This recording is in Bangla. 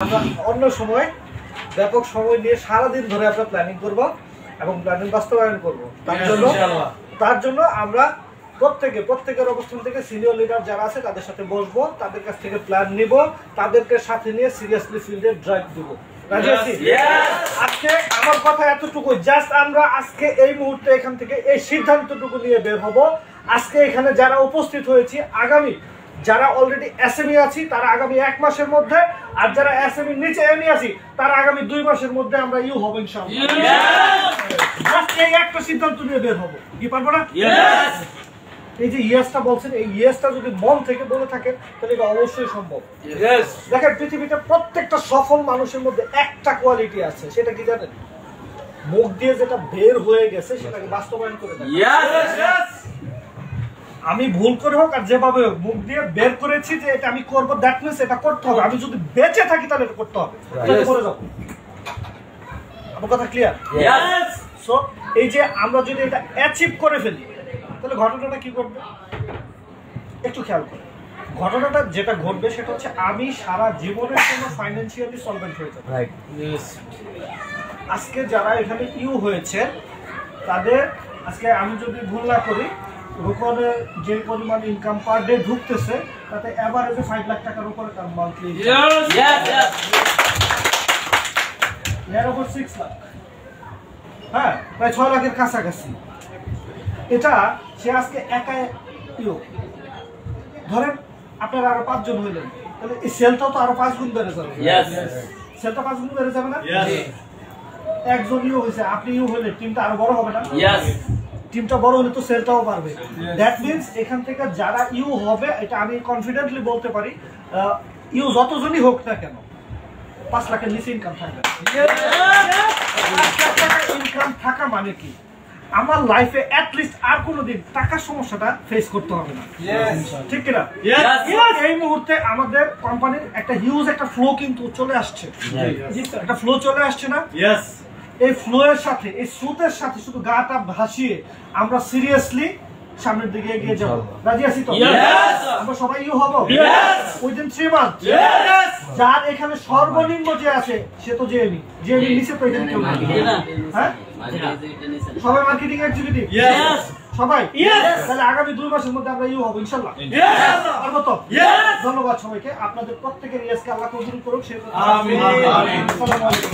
আমরা অন্য সময় ব্যাপক সময় নিয়ে সারা দিন ধরে আমরা প্ল্যানিং করব এবং প্ল্যানিং বাস্তবায়ন করব। তার জন্য আমরা প্রত্যেকের অবস্থান থেকে সিনিয়র লিডার যারা আছে তাদের সাথে বসবো, তাদের কাছ থেকে প্ল্যান নিব, তাদেরকে সাথে নিয়ে সিরিয়াসলি ফিল্ডে ড্রাইভ দিব। রাজি আছি? আজকে আমার কথা এতটুকু, জাস্ট আমরা আজকে এই মুহূর্তে এখান থেকে এই সিদ্ধান্তটুকু নিয়ে বের হব। আজকে এখানে যারা উপস্থিত হয়েছি, আগামী যারা অলরেডি এসএমই আছি তারা আগামী 1 মাসের মধ্যে, আর যারা এসএমই নিচে এমই আছি তারা আগামী 2 মাসের মধ্যে আমরা ইউ হব ইনশাআল্লাহ। জাস্ট এই একটা সিদ্ধান্ত নিয়ে বের হব, কি পারবো না? এই যে ইয়েসটা বলছেন, এই ইয়েসটা যদি মন থেকে বলে থাকেন তাহলে এটা অবশ্যই সম্ভব। দেখেন, পৃথিবীতে প্রত্যেকটা সফল মানুষের মধ্যে একটা কোয়ালিটি আছে, সেটা কি জানেন? মুখ দিয়ে যেটা বের হয়ে গেছে সেটাকে বাস্তবায়ন করে দেয়। আমি ভুল করে হোক আর যেভাবে হোক মুখ দিয়ে বের করেছি যে এটা আমি করবো, দ্যাট মিন্স এটা করতে হবে। আমি যদি বেঁচে থাকি তাহলে এটা করতে হবে। করে যাবো। আমার কথা ক্লিয়ার? সো এই যে আমরা যদি এটা অ্যাচিভ করে ফেলি তাহলে ঘটনাটা কি ঘটবে একটু খেয়াল করে। ঘটনাটা যেটা ঘটবে সেটা হচ্ছে আমি সারা জীবনের জন্য ফাইন্যান্সিয়ালি সলভেন্ট হয়ে যাবো। আজকে যারা এখানে ইউ হয়েছে তাদের, আজকে আমি যদি ভুল না করি, রূপনের যে পরিমাণ ইনকাম পার ডে ঢুকতেছে তাতে এভারেজে 5 লাখ টাকার উপরে তার মান্থলি ইনকাম, 6 লাখ, হ্যাঁ প্রায় 6 লাখের কাছাকাছি। এটা সে আজকে একা ইউ, ধরেন আপনারা আরো 5 জন হইলেন, তাহলে এই সেলটাও তো আরো 5 গুণ বেড়ে যাবে। সেলটা 5 গুণ বেড়ে যাবে না? একজন ইউ হয়েছে, আপনি ইউ হইলে টিমটা আরো বড় হবে না? টিমটা বড় হলে তো সেলটাও বাড়বে। দ্যাট মিন্স এখান থেকে যারা ইউ হবে, এটা আমি কনফিডেন্টলি বলতে পারি, ইউ যতজনই হোক না কেন 5 লাখের নিচে ইনকাম থাকবে। 5 লাখ টাকা ইনকাম থাকা মানে কি, আমার লাইফে অ্যাটলিস্ট আর কোনোদিন টাকার সমস্যাটা ফেস করতে হবে না। ঠিক কিনা? এই মুহূর্তে আমাদের কোম্পানির একটা হিউজ একটা ফ্লো কিন্তু চলে আসছে, একটা ফ্লো চলে আসছে না? এই ফ্লো এর সাথে, এই স্রোতের সাথে শুধু গাটা ভাসিয়ে আমরা সিরিয়াসলি সামনের দিকে এগিয়ে যাব। রাজি আছি তো? আমরা সবাই ইউ হব উইদিন 3 মান্থ। যার এখানে সর্বনিম্ন যে আছে সে তো জেএমই, জেএমই নিচে তো এখানে কেউ নেই। হ্যাঁ, সবাই মার্কেটিং এক্সিকিউটিভ, সবাই। তাহলে আগামী 2 মাসের মধ্যে আমরা ইউ হব ইনশাআল্লাহ। পারবো তো? ধন্যবাদ সবাইকে। আপনাদের প্রত্যেকের ইয়েসকে আল্লাহ কবুল করুক। আমিন। আসসালামু আলাইকুম।